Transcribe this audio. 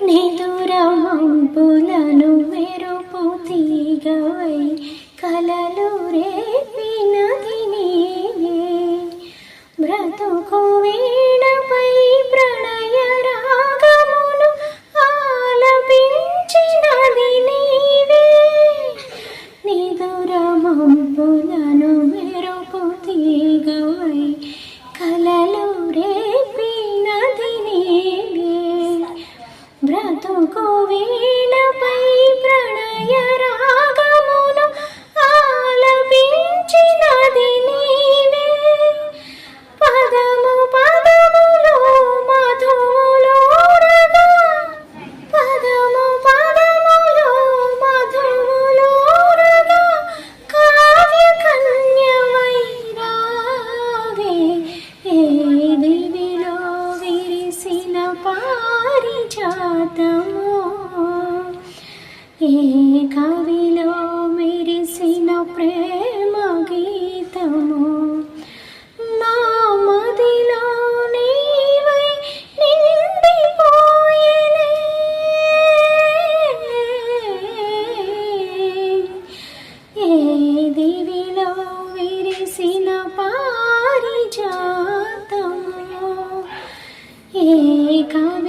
నిదురమంపులను మెరుపు తీగవై కలలు రేపినది నీవే. బ్రతుకు వీణపై ప్రణయ రాగమును ఆలపించినది నీవే. నిదురమంపులను మెరుపు తీగవై కలలు రేపినది నీవే. బ్రతుకు వీణపై ప్రణయ రాగమును ఆలపించినది నీవే. పదము పదములో మధువులోరగా, పదము పదములో మధువులోరగా కావ్య కన్యవై రావే. ఏ దివిలో విరిసిన పారిజాతమో, ఏ కవిలో మెరిసిన ప్రేమ గీతమో, నా మదిలో నీవై నిండిపోయెనే. ఏ దివిలో విరిసిన పారిజాతమో, ఏ కవి